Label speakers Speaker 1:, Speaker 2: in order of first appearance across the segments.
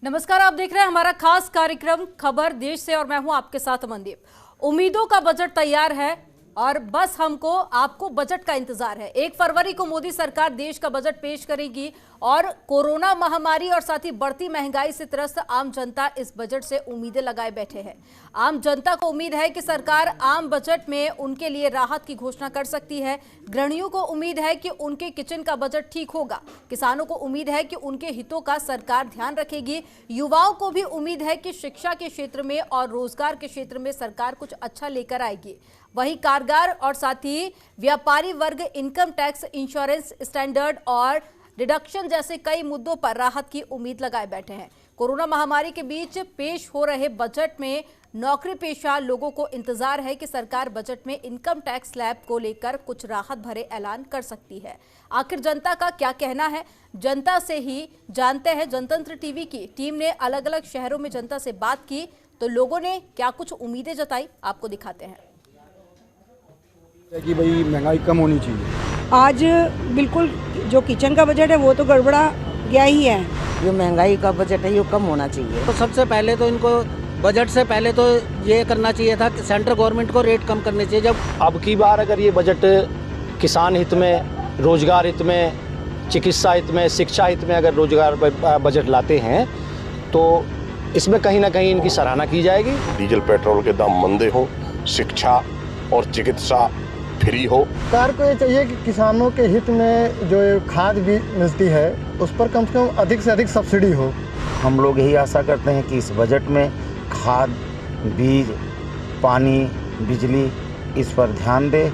Speaker 1: नमस्कार, आप देख रहे हैं हमारा खास कार्यक्रम खबर देश से और मैं हूं आपके साथ अमनदीप। उम्मीदों का बजट तैयार है और बस आपको बजट का इंतजार है। 1 फरवरी को मोदी सरकार देश का बजट पेश करेगी और कोरोना महामारी और साथ ही बढ़ती महंगाई से त्रस्त आम जनता इस बजट से उम्मीदें लगाए बैठे हैं। आम जनता को उम्मीद है कि सरकार आम बजट में उनके लिए राहत की घोषणा कर सकती है। गृहिणियों को उम्मीद है कि उनके किचन का बजट ठीक होगा। किसानों को उम्मीद है कि उनके हितों का सरकार ध्यान रखेगी। युवाओं को भी उम्मीद है कि शिक्षा के क्षेत्र में और रोजगार के क्षेत्र में सरकार कुछ अच्छा लेकर आएगी। वहीं कामगार और साथ ही व्यापारी वर्ग इनकम टैक्स, इंश्योरेंस स्टैंडर्ड और डिडक्शन जैसे कई मुद्दों पर राहत की उम्मीद लगाए बैठे हैं। कोरोना महामारी के बीच पेश हो रहे बजट में नौकरी पेशा लोगों को इंतजार है कि सरकार बजट में इनकम टैक्स स्लैब को लेकर कुछ राहत भरे ऐलान कर सकती है। आखिर जनता का क्या कहना है, जनता से ही जानते हैं। जनतंत्र टीवी की टीम ने अलग अलग शहरों में जनता से बात की तो लोगों ने क्या कुछ उम्मीदें जताई, आपको दिखाते हैं।
Speaker 2: कि भाई महंगाई कम होनी चाहिए।
Speaker 3: आज बिल्कुल जो किचन का बजट है वो तो गड़बड़ा गया ही है।
Speaker 4: जो महंगाई का बजट है ये कम होना चाहिए।
Speaker 5: तो सबसे पहले तो इनको बजट से पहले तो ये करना चाहिए था कि सेंट्रल गवर्नमेंट को रेट कम करने चाहिए। जब
Speaker 6: अब की बार अगर ये बजट किसान हित में, रोजगार हित में, चिकित्सा हित में, शिक्षा हित में अगर रोजगार बजट लाते हैं तो इसमें कहीं ना कहीं इनकी सराहना की जाएगी।
Speaker 7: डीजल पेट्रोल के दाम मंदे हो, शिक्षा और चिकित्सा फ्री हो।
Speaker 8: सरकार को ये चाहिए कि किसानों के हित में जो खाद भी मिलती है उस पर कम से कम अधिक से अधिक सब्सिडी हो।
Speaker 9: हम लोग यही आशा करते हैं कि इस बजट में खाद, बीज, पानी, बिजली इस पर ध्यान दे।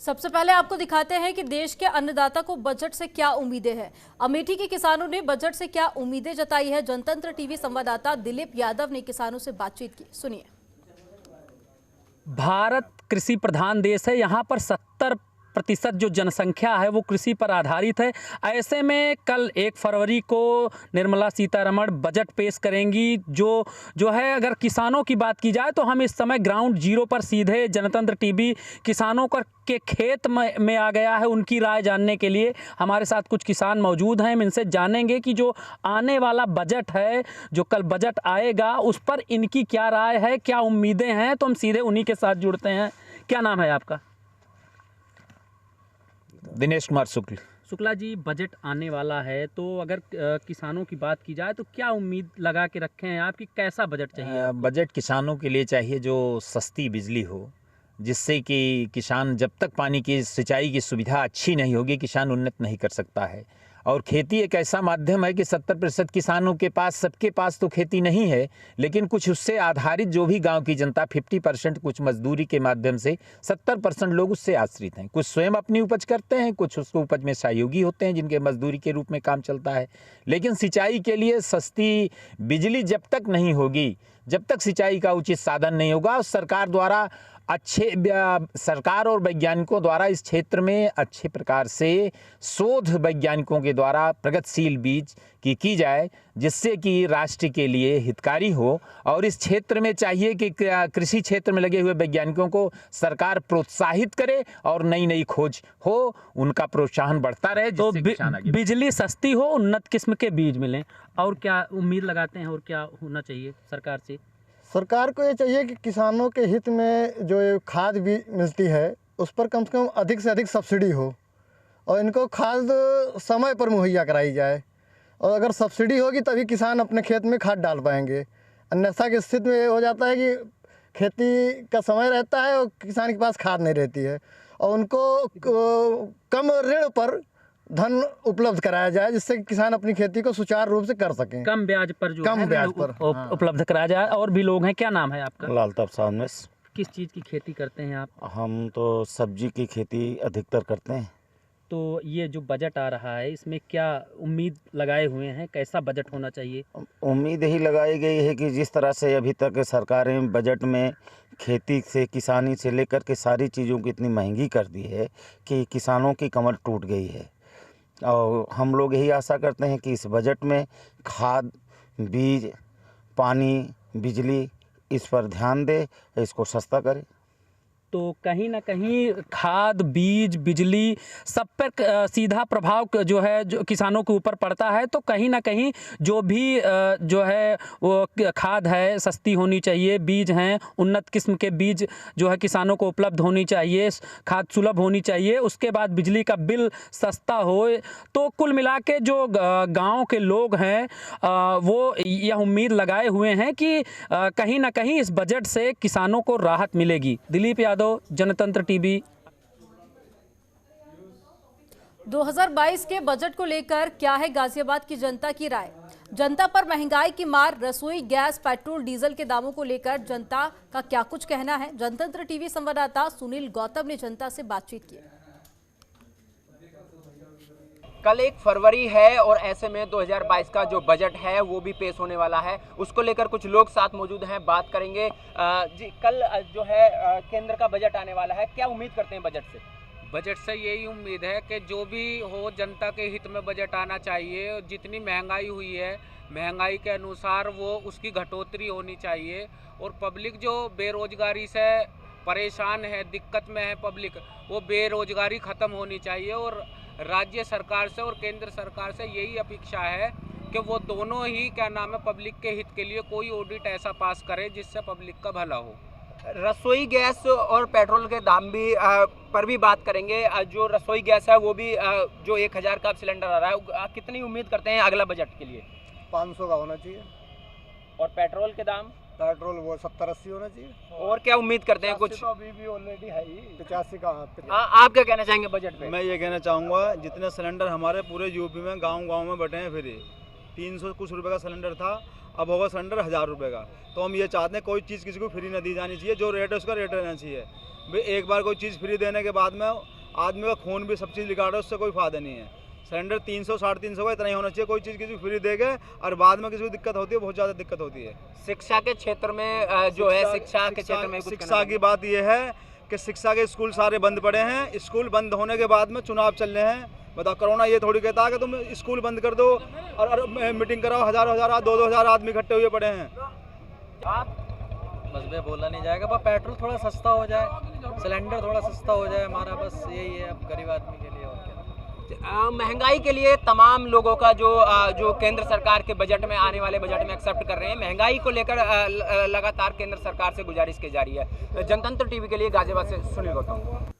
Speaker 1: सबसे पहले आपको दिखाते हैं कि देश के अन्नदाता को बजट से क्या उम्मीदें हैं। अमेठी के किसानों ने बजट से क्या उम्मीदें जताई है। जनतंत्र टीवी संवाददाता दिलीप यादव ने किसानों से बातचीत की, सुनिए।
Speaker 10: भारत कृषि प्रधान देश है। यहाँ पर 70% जो जनसंख्या है वो कृषि पर आधारित है। ऐसे में कल 1 फरवरी को निर्मला सीतारमण बजट पेश करेंगी। जो है अगर किसानों की बात की जाए तो हम इस समय ग्राउंड जीरो पर सीधे जनतंत्र टीवी किसानों के खेत में आ गया है उनकी राय जानने के लिए। हमारे साथ कुछ किसान मौजूद हैं, हम इनसे जानेंगे कि जो आने वाला बजट है, जो कल बजट आएगा उस पर इनकी क्या राय है, क्या उम्मीदें हैं। तो हम सीधे उन्हीं के साथ जुड़ते हैं। क्या नाम है आपका?
Speaker 11: दिनेश कुमार
Speaker 10: शुक्ला जी, बजट आने वाला है तो अगर किसानों की बात की जाए तो क्या उम्मीद लगा के रखे हैं आप कि कैसा बजट चाहिए?
Speaker 11: बजट किसानों के लिए चाहिए जो सस्ती बिजली हो, जिससे कि किसान जब तक पानी की सिंचाई की सुविधा अच्छी नहीं होगी किसान उन्नत नहीं कर सकता है। और खेती एक ऐसा माध्यम है कि 70% किसानों के पास, सबके पास तो खेती नहीं है, लेकिन कुछ उससे आधारित जो भी गांव की जनता 50% कुछ मजदूरी के माध्यम से, 70% लोग उससे आश्रित हैं। कुछ स्वयं अपनी उपज करते हैं, कुछ उसको उपज में सहयोगी होते हैं जिनके मजदूरी के रूप में काम चलता है। लेकिन सिंचाई के लिए सस्ती बिजली जब तक नहीं होगी, जब तक सिंचाई का उचित साधन नहीं होगा, सरकार द्वारा सरकार और वैज्ञानिकों द्वारा इस क्षेत्र में अच्छे प्रकार से शोध वैज्ञानिकों के द्वारा प्रगतिशील बीज की जाए, जिससे कि राष्ट्र के लिए हितकारी हो। और इस क्षेत्र में चाहिए कि कृषि क्षेत्र में लगे हुए वैज्ञानिकों को सरकार प्रोत्साहित करे और नई नई खोज हो, उनका प्रोत्साहन बढ़ता रहे।
Speaker 10: तो बिजली सस्ती हो, उन्नत किस्म के बीज मिलें, और क्या उम्मीद लगाते हैं और क्या होना चाहिए सरकार से?
Speaker 8: सरकार को ये चाहिए कि किसानों के हित में जो खाद भी मिलती है उस पर कम से कम अधिक से अधिक सब्सिडी हो और इनको खाद समय पर मुहैया कराई जाए। और अगर सब्सिडी होगी तभी किसान अपने खेत में खाद डाल पाएंगे। अन्यथा की स्थिति में हो जाता है कि खेती का समय रहता है और किसान के पास खाद नहीं रहती है और उनको कम ऋण पर धन उपलब्ध कराया जाए, जिससे कि किसान अपनी खेती को सुचारू रूप से कर सकें।
Speaker 10: कम ब्याज पर उपलब्ध कराया जाए। और भी लोग हैं, क्या नाम है आपका?
Speaker 9: लालताब साहब।
Speaker 10: किस चीज़ की खेती करते हैं आप?
Speaker 9: हम तो सब्जी की खेती अधिकतर करते हैं।
Speaker 10: तो ये जो बजट आ रहा है इसमें क्या उम्मीद लगाए हुए हैं, कैसा बजट होना चाहिए?
Speaker 9: उम्मीद यही लगाई गई है कि जिस तरह से अभी तक सरकारें बजट में खेती से, किसानी से लेकर के सारी चीज़ों की इतनी महंगी कर दी है कि किसानों की कमर टूट गई है। और हम लोग यही आशा करते हैं कि इस बजट में खाद, बीज, पानी, बिजली इस पर ध्यान दे, इसको सस्ता करे।
Speaker 10: तो कहीं ना कहीं खाद, बीज, बिजली सब पर सीधा प्रभाव जो है जो किसानों के ऊपर पड़ता है। तो कहीं ना कहीं जो भी जो है वो खाद है सस्ती होनी चाहिए, बीज हैं उन्नत किस्म के बीज जो है किसानों को उपलब्ध होनी चाहिए, खाद सुलभ होनी चाहिए, उसके बाद बिजली का बिल सस्ता हो। तो कुल मिला के जो गाँव के लोग हैं वो यह उम्मीद लगाए हुए हैं कि कहीं ना कहीं इस बजट से किसानों को राहत मिलेगी। दिलीप यादव, जनतंत्र टीवी।
Speaker 1: 2022 के बजट को लेकर क्या है गाजियाबाद की जनता की राय? जनता पर महंगाई की मार, रसोई गैस, पेट्रोल, डीजल के दामों को लेकर जनता का क्या कुछ कहना है? जनतंत्र टीवी संवाददाता सुनील गौतम ने जनता से बातचीत की।
Speaker 12: कल 1 फरवरी है और ऐसे में 2022 का जो बजट है वो भी पेश होने वाला है। उसको लेकर कुछ लोग साथ मौजूद हैं, बात करेंगे। जी, कल जो है केंद्र का बजट आने वाला है, क्या उम्मीद करते हैं बजट से?
Speaker 13: बजट से यही उम्मीद है कि जो भी हो जनता के हित में बजट आना चाहिए। जितनी महंगाई हुई है, महंगाई के अनुसार वो उसकी घटोतरी होनी चाहिए और पब्लिक जो बेरोजगारी से परेशान है, दिक्कत में है पब्लिक, वो बेरोजगारी ख़त्म होनी चाहिए। और राज्य सरकार से और केंद्र सरकार से यही अपेक्षा है कि वो दोनों ही क्या नाम है पब्लिक के हित के लिए कोई ऑडिट ऐसा पास करे जिससे पब्लिक का भला हो।
Speaker 12: रसोई गैस और पेट्रोल के दाम भी पर भी बात करेंगे। जो रसोई गैस है वो भी जो 1000 का सिलेंडर आ रहा है, कितनी उम्मीद करते हैं अगला बजट के लिए?
Speaker 8: 500 का होना चाहिए।
Speaker 12: और पेट्रोल के दाम?
Speaker 8: पेट्रोल वो 70-80 होना चाहिए।
Speaker 12: और क्या उम्मीद करते हैं कुछ?
Speaker 8: तो अभी भी ऑलरेडी है ही 85 का।
Speaker 12: आप क्या कहना चाहेंगे बजट पे?
Speaker 14: मैं ये कहना चाहूँगा जितने सिलेंडर हमारे पूरे यूपी में गांव-गांव में बटे हैं फ्री, 300 कुछ रुपए का सिलेंडर था, अब होगा सिलेंडर 1000 रुपये का। तो हम ये चाहते हैं कोई चीज़ किसी को फ्री न दी जानी चाहिए, जो रेट है उसका रेट रहना चाहिए भाई। एक बार कोई चीज़ फ्री देने के बाद में आदमी का खून भी सब चीज़ निकाल, उससे कोई फ़ायदा नहीं है। सिलेंडर 300 350 का इतना ही होना चाहिए। कोई चीज़ किसी को फ्री देंगे और बाद में किसी को दिक्कत होती है, बहुत ज़्यादा दिक्कत होती है।
Speaker 12: शिक्षा के क्षेत्र में जो है शिक्षा के क्षेत्र में
Speaker 14: शिक्षा की बात यह है कि शिक्षा के स्कूल सारे बंद पड़े हैं। स्कूल बंद होने के बाद में चुनाव चल रहे हैं। बताओ, कोरोना ये थोड़ी कहता है कि तुम स्कूल बंद कर दो और मीटिंग कराओ, हज़ार 2,000 आदमी इकट्ठे हुए पड़े हैं।
Speaker 15: बस में बोला नहीं जाएगा, पर पेट्रोल थोड़ा सस्ता हो जाए, सिलेंडर थोड़ा सस्ता हो जाए, हमारा बस यही है अब गरीब आदमी के लिए। और क्या
Speaker 12: महंगाई के लिए तमाम लोगों का जो केंद्र सरकार के बजट में आने वाले बजट में एक्सेप्ट कर रहे हैं। महंगाई को लेकर लगातार केंद्र सरकार से गुजारिश की जा रही है। जनतंत्र टीवी के लिए गाजियाबाद से सुनील गौतम।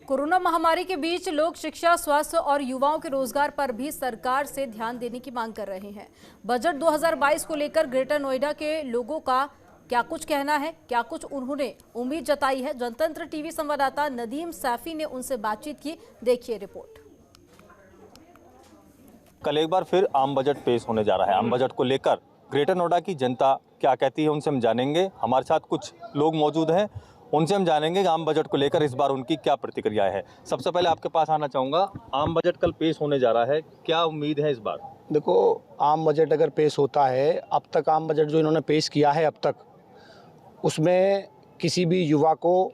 Speaker 1: कोरोना महामारी के बीच लोग शिक्षा, स्वास्थ्य और युवाओं के रोजगार पर भी सरकार से ध्यान देने की मांग कर रहे हैं। बजट 2022 को लेकर ग्रेटर नोएडा के लोगों का क्या कुछ कहना है, क्या कुछ उन्होंने उम्मीद जताई है? जनतंत्र टीवी संवाददाता नदीम सैफी ने उनसे बातचीत की, देखिए रिपोर्ट।
Speaker 16: कल एक बार फिर आम बजट पेश होने जा रहा है। आम बजट को लेकर ग्रेटर नोएडा की जनता क्या कहती है उनसे हम जानेंगे। हमारे साथ कुछ लोग मौजूद हैं, उनसे हम जानेंगे कि आम बजट को लेकर इस बार उनकी क्या प्रतिक्रिया है। सबसे पहले आपके पास आना चाहूँगा, आम बजट कल पेश होने जा रहा है, क्या उम्मीद है इस बार?
Speaker 6: देखो, आम बजट अगर पेश होता है, अब तक आम बजट जो इन्होंने पेश किया है अब तक, उसमें किसी भी युवा को,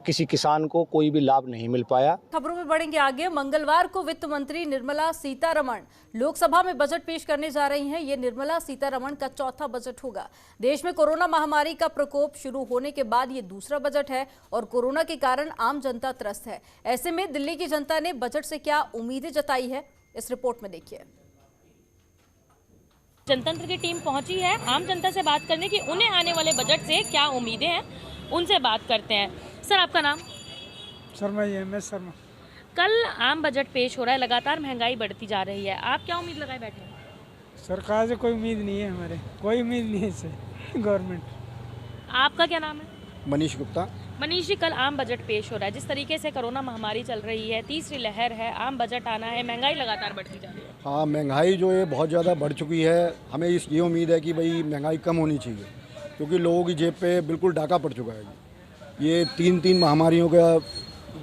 Speaker 6: किसी किसान को कोई भी लाभ नहीं मिल पाया।
Speaker 1: खबरों में बढ़ेंगे आगे। मंगलवार को वित्त मंत्री निर्मला सीतारमण लोकसभा में बजट पेश करने जा रही हैं। ये निर्मला सीतारमण का चौथा बजट होगा। देश में कोरोना महामारी का प्रकोप शुरू होने के बाद ये दूसरा बजट है और कोरोना के कारण आम जनता त्रस्त है। ऐसे में दिल्ली की जनता ने बजट से क्या उम्मीदें जताई है, इस रिपोर्ट में देखिए।
Speaker 17: जनतंत्र की टीम पहुंची है आम जनता से बात करने की, उन्हें आने वाले बजट से क्या उम्मीदें हैं, उनसे बात करते हैं। सर, आपका नाम?
Speaker 18: शर्मा, MS शर्मा।
Speaker 17: कल आम बजट पेश हो रहा है, लगातार महंगाई बढ़ती जा रही है, आप क्या उम्मीद लगाए बैठे हैं?
Speaker 18: सरकार से कोई उम्मीद नहीं है, हमारे कोई उम्मीद नहीं है इससे, गवर्नमेंट।
Speaker 17: आपका क्या नाम है?
Speaker 2: मनीष गुप्ता।
Speaker 17: मनीष जी, कल आम बजट पेश हो रहा है, जिस तरीके से कोरोना महामारी चल रही है, तीसरी लहर है, आम बजट आना है, महंगाई लगातार बढ़ती जा रही है।
Speaker 2: हाँ, महंगाई जो है बहुत ज़्यादा बढ़ चुकी है। हमें ये उम्मीद है कि भाई महंगाई कम होनी चाहिए, क्योंकि लोगों की जेब पे बिल्कुल डाका पड़ चुका है। ये तीन महामारियों का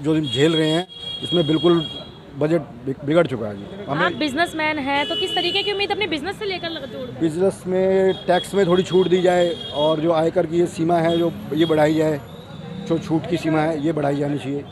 Speaker 2: जो झेल रहे हैं, इसमें बिल्कुल बजट बिगड़ चुका है।
Speaker 17: आप बिजनेसमैन हैं, तो किस तरीके की उम्मीद अपने बिजनेस से लेकर जोड़?
Speaker 2: बिजनेस में टैक्स में थोड़ी छूट दी जाए और जो आयकर की ये सीमा है जो ये बढ़ाई जाए, जो छूट की सीमा है ये बढ़ाई जानी चाहिए।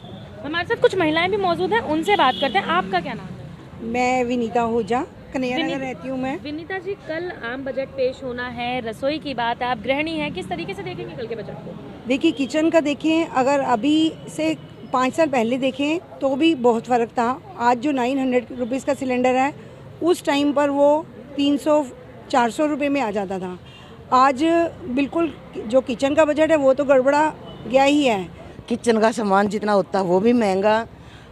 Speaker 17: हमारे साथ कुछ महिलाएं भी मौजूद हैं, उनसे बात करते हैं। आपका क्या नाम है?
Speaker 3: मैं विनीता आहूजा, कन्हैया नगर रहती हूँ मैं।
Speaker 17: विनीता जी, कल आम बजट पेश होना है, रसोई की बात है, आप गृहिणी हैं, किस तरीके से देखेंगे कल के बजट को?
Speaker 3: देखिए किचन का देखें, अगर अभी से 5 साल पहले देखें तो भी बहुत फ़र्क था। आज जो 900 रुपीज़ का सिलेंडर है, उस टाइम पर वो 300-400 रुपये में आ जाता था। आज बिल्कुल जो किचन का बजट है वो तो गड़बड़ा गया ही है।
Speaker 4: किचन का सामान जितना होता है वो भी महंगा।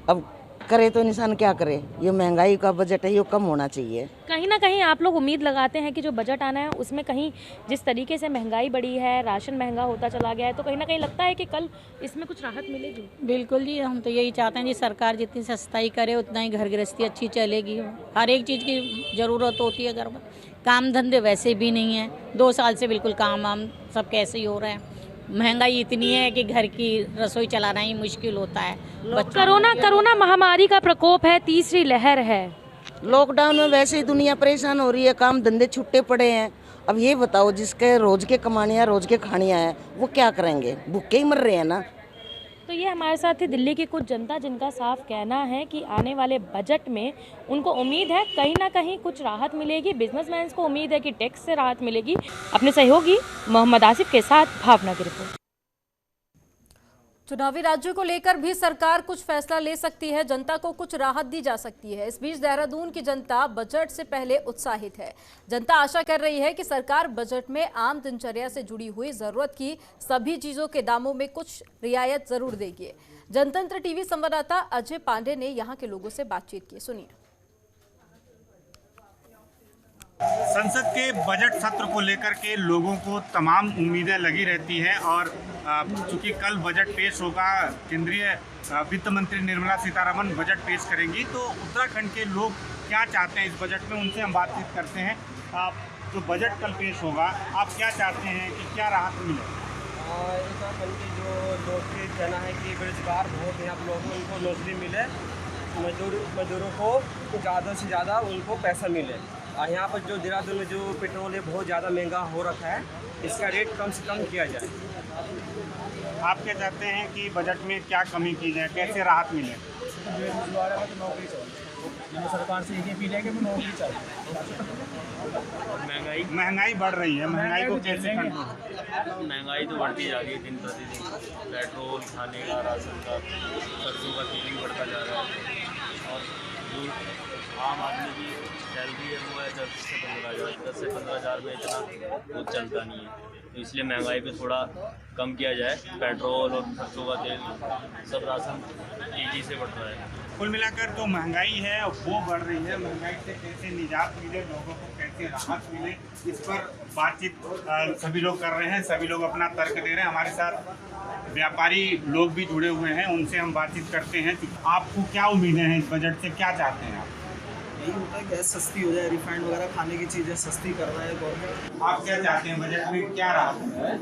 Speaker 4: अब करे तो इंसान क्या करे, ये महंगाई का बजट है, ये कम होना चाहिए।
Speaker 17: कहीं ना कहीं आप लोग उम्मीद लगाते हैं कि जो बजट आना है उसमें कहीं जिस तरीके से महंगाई बढ़ी है, राशन महंगा होता चला गया है, तो कहीं ना कहीं लगता है कि कल इसमें कुछ राहत मिलेगी।
Speaker 19: बिल्कुल जी, हम तो यही चाहते हैं जी, सरकार जितनी सस्ताई करे उतना ही घर गृहस्थी अच्छी चलेगी। हर एक चीज़ की ज़रूरत होती है घर में, काम धंधे वैसे भी नहीं है। 2 साल से बिल्कुल काम वाम सब कैसे ही हो रहा है। महंगाई इतनी है कि घर की रसोई चलाना ही मुश्किल होता है।
Speaker 17: कोरोना महामारी का प्रकोप है, तीसरी लहर है।
Speaker 4: लॉकडाउन में वैसे ही दुनिया परेशान हो रही है, काम धंधे छुट्टे पड़े हैं। अब ये बताओ, जिसके रोज के कमानियाँ रोज के खानियाँ हैं, वो क्या करेंगे? भूखे ही मर रहे हैं ना।
Speaker 17: तो ये हमारे साथ है दिल्ली की कुछ जनता, जिनका साफ कहना है कि आने वाले बजट में उनको उम्मीद है कहीं ना कहीं कुछ राहत मिलेगी। बिजनेसमैन को उम्मीद है कि टैक्स से राहत मिलेगी। अपने सहयोगी मोहम्मद आसिफ के साथ भावना की रिपोर्ट।
Speaker 1: चुनावी राज्यों को लेकर भी सरकार कुछ फैसला ले सकती है, जनता को कुछ राहत दी जा सकती है। इस बीच देहरादून की जनता बजट से पहले उत्साहित है। जनता आशा कर रही है कि सरकार बजट में आम दिनचर्या से जुड़ी हुई जरूरत की सभी चीजों के दामों में कुछ रियायत जरूर देगी। जनतंत्र टीवी संवाददाता अजय पांडे ने यहाँ के लोगों से बातचीत की, सुनिए।
Speaker 20: संसद के बजट सत्र को लेकर के लोगों को तमाम उम्मीदें लगी रहती हैं और चूंकि कल बजट पेश होगा, केंद्रीय वित्त मंत्री निर्मला सीतारमण बजट पेश करेंगी, तो उत्तराखंड के लोग क्या चाहते हैं इस बजट में, उनसे हम बातचीत करते हैं। जो बजट कल पेश होगा, आप क्या चाहते हैं कि क्या राहत मिले?
Speaker 21: उत्तराखंड के जो लोग के कहना है कि बेरोजगार बहुत हैं, आप लोगों को उनको नौकरी मिले, मजदूरों को ज़्यादा से ज़्यादा उनको पैसा मिले। यहाँ पर जो देहरादून में जो पेट्रोल है बहुत ज़्यादा महंगा हो रखा है, इसका रेट कम से कम किया जाए।
Speaker 20: आप क्या चाहते हैं कि बजट में क्या कमी की जाए, कैसे राहत मिले?
Speaker 21: बेरोजगार है तो नौकरी चाहिए, सरकार से यही अपील है कि नौकरी चाहिए।
Speaker 20: महंगाई बढ़ रही है, महंगाई को कैसे
Speaker 22: कंट्रोल? महंगाई तो बढ़ती जा रही है दिन प्रतिदिन। पेट्रोल, खाने का, राशन का, सरसों का तेल भी बढ़ता जा रहा है और जो आम आदमी की सैलरी है वो है 10 से 15 हज़ार। 10 से 15 हज़ार में इतना कुछ चलता नहीं है, तो इसलिए महंगाई पे थोड़ा कम किया जाए। पेट्रोल और सरसों का तेल, सब राशन तेज़ी से बढ़ रहा है।
Speaker 20: कुल मिलाकर जो महंगाई है वो बढ़ रही है, महंगाई से कैसे निजात मिले, लोगों को कैसे राहत मिले, इस पर बातचीत सभी लोग कर रहे हैं। सभी लोग अपना तर्क दे रहे हैं। हमारे साथ व्यापारी लोग भी जुड़े हुए हैं, उनसे हम बातचीत करते हैं। आपको क्या उम्मीदें हैं इस बजट से, क्या चाहते हैं आप?
Speaker 21: यही होता है गैस सस्ती हो जाए, रिफाइंड वगैरह खाने की चीज़ें सस्ती कर रहा है गवर्नमेंट।
Speaker 20: आप क्या चाहते हैं बजट में क्या राहत है?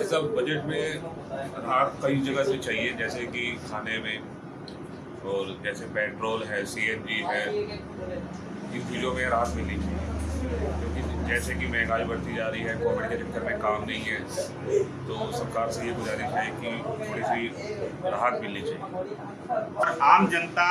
Speaker 23: ऐसा बजट में राहत कई जगह से चाहिए, जैसे कि खाने में, और जैसे पेट्रोल है, CNG है, इन चीज़ों में राहत मिलनी चाहिए, क्योंकि जैसे कि महंगाई बढ़ती जा रही है, कोविड के चक्कर में काम नहीं है, तो सरकार से ये गुजारिश है कि थोड़ी सी राहत मिलनी चाहिए।
Speaker 20: और आम जनता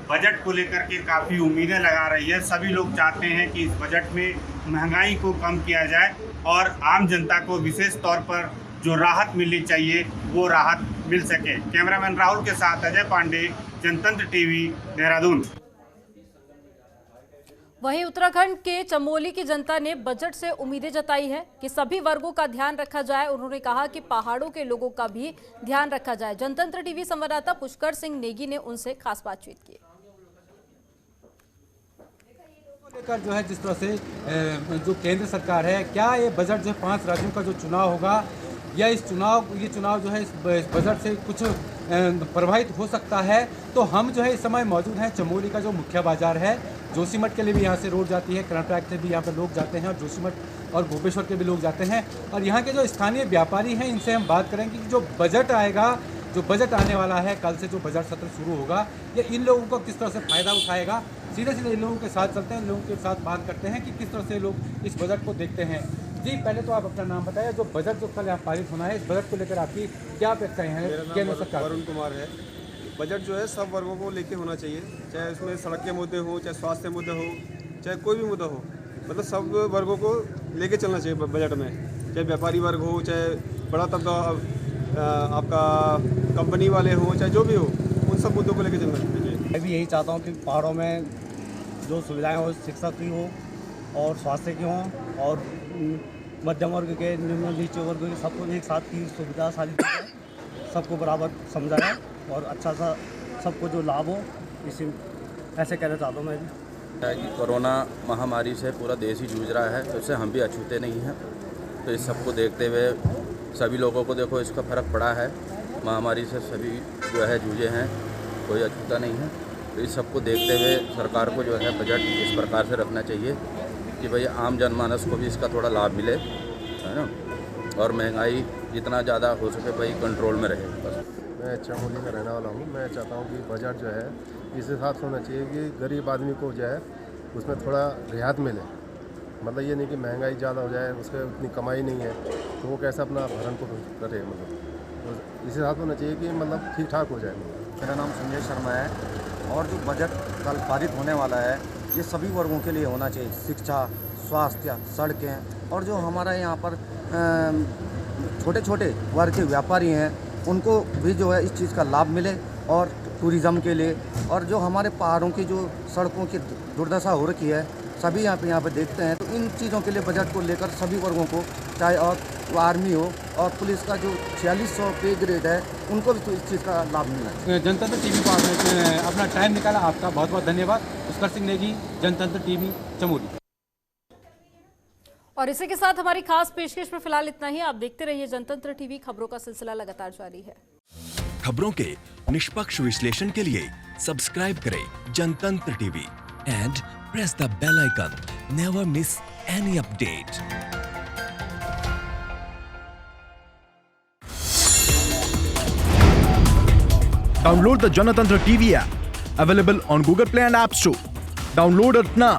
Speaker 20: बजट को लेकर के काफ़ी उम्मीदें लगा रही है। सभी लोग चाहते हैं कि इस बजट में महंगाई को कम किया जाए और आम जनता को विशेष तौर पर जो राहत मिलनी चाहिए वो राहत मिल सके। कैमरामैन राहुल के साथ अजय पांडे, जनतंत्र टीवी, देहरादून।
Speaker 1: वहीं उत्तराखंड के चमोली की जनता ने बजट से उम्मीदें जताई है कि सभी वर्गों का ध्यान रखा जाए। उन्होंने कहा कि पहाड़ों के लोगों का भी ध्यान रखा जाए। जनतंत्र टीवी संवाददाता पुष्कर सिंह नेगी ने उनसे खास बातचीत की।
Speaker 24: लेकर जो है जिस तरह से जो केंद्र सरकार है, क्या ये बजट जो है 5 राज्यों का जो चुनाव होगा, या ये चुनाव जो है इस बजट से कुछ प्रभावित हो सकता है? तो हम जो है इस समय मौजूद हैं चमोली का जो मुख्य बाजार है। जोशीमठ के लिए भी यहाँ से रोड जाती है, कर्नाटक से भी यहाँ पर लोग जाते हैं, और जोशीमठ और गोपेश्वर के भी लोग जाते हैं। और यहाँ के जो स्थानीय व्यापारी हैं, इनसे हम बात करेंगे कि जो बजट आएगा, जो बजट आने वाला है, कल से जो बजट सत्र शुरू होगा, ये इन लोगों को किस तरह से फ़ायदा उठाएगा। सीधे इन लोगों के साथ चलते हैं, इन लोगों के साथ बात करते हैं कि किस तरह से लोग इस बजट को देखते हैं। जी, पहले तो आप अपना नाम बताइए। जो बजट जो कल यहाँ पारित होना है, इस बजट को लेकर आपकी क्या अपेक्षाएं हैं? केंद्र सरकार।
Speaker 25: वरुण कुमार है। बजट जो है सब वर्गों को लेके होना चाहिए, चाहे उसमें सड़क के मुद्दे हो, चाहे स्वास्थ्य मुद्दे हो, चाहे कोई भी मुद्दा हो, मतलब सब वर्गों को लेके चलना चाहिए बजट में। चाहे व्यापारी वर्ग हो, चाहे बड़ा तब आपका कंपनी वाले हों चाहे जो भी हो, उन सब मुद्दों को लेकर चलना चाहिए।
Speaker 5: मैं भी यही चाहता हूँ कि पहाड़ों में जो सुविधाएं हो, शिक्षा की हो और स्वास्थ्य की हों, और मध्यम वर्ग के, निम्न नीचे वर्ग के सबको एक साथ की सुविधा सारी चीज़ें सबको बराबर समझा जाए और अच्छा सा सबको जो लाभ हो, इसी ऐसे कहना चाहता हूँ मैं भी।
Speaker 7: कि कोरोना महामारी से पूरा देश ही जूझ रहा है, तो इससे हम भी अछूते नहीं हैं। तो इस सबको देखते हुए सभी लोगों को देखो इसका फ़र्क पड़ा है, महामारी से सभी जो है जूझे हैं, कोई अछूता नहीं है। तो इस सबको देखते हुए सरकार को जो है बजट इस प्रकार से रखना चाहिए कि भाई आम जनमानस को भी इसका थोड़ा लाभ मिले, है ना, और महंगाई जितना ज़्यादा हो सके भाई कंट्रोल में रहे। बस
Speaker 9: मैं चमोली का रहने वाला हूँ। मैं चाहता हूँ कि बजट जो है इस हिसाब से होना चाहिए कि गरीब आदमी को जो है उसमें थोड़ा रियायत मिले। मतलब ये नहीं कि महंगाई ज़्यादा हो जाए, उसके उतनी कमाई नहीं है तो वो कैसे अपना भरण पोषण करे। मतलब तो इस हिसाब से होना चाहिए कि मतलब ठीक ठाक हो जाए।
Speaker 10: मेरा नाम संजय शर्मा है और जो बजट कल पारित होने वाला है ये सभी वर्गों के लिए होना चाहिए। शिक्षा, स्वास्थ्य, सड़कें, और जो हमारा यहाँ पर छोटे छोटे वर्ग के व्यापारी हैं उनको भी जो है इस चीज़ का लाभ मिले, और टूरिज़्म के लिए, और जो हमारे पहाड़ों की जो सड़कों की दुर्दशा हो रखी है सभी यहाँ पे देखते हैं। तो इन चीज़ों के लिए बजट को लेकर सभी वर्गों को, चाहे और आर्मी हो और पुलिस का जो 4600 पे ग्रेड है, उनको भी तो इस चीज़ का लाभ मिलना है।
Speaker 24: जनतंत्र टीवी को आपने अपना टाइम निकाला, आपका बहुत बहुत धन्यवाद। उत्कर्ष सिंह नेगी, जनतंत्र टीवी, चमोली।
Speaker 1: और इसी के साथ हमारी खास पेशकश में फिलहाल इतना ही। आप देखते रहिए जनतंत्र टीवी, खबरों का सिलसिला लगातार जारी है।
Speaker 11: खबरों के निष्पक्ष विश्लेषण के लिए सब्सक्राइब करें Janatantra TV and press the bell icon. Never miss any update.
Speaker 26: Download the Janatantra TV app, available on Google Play and App Store. Download it now.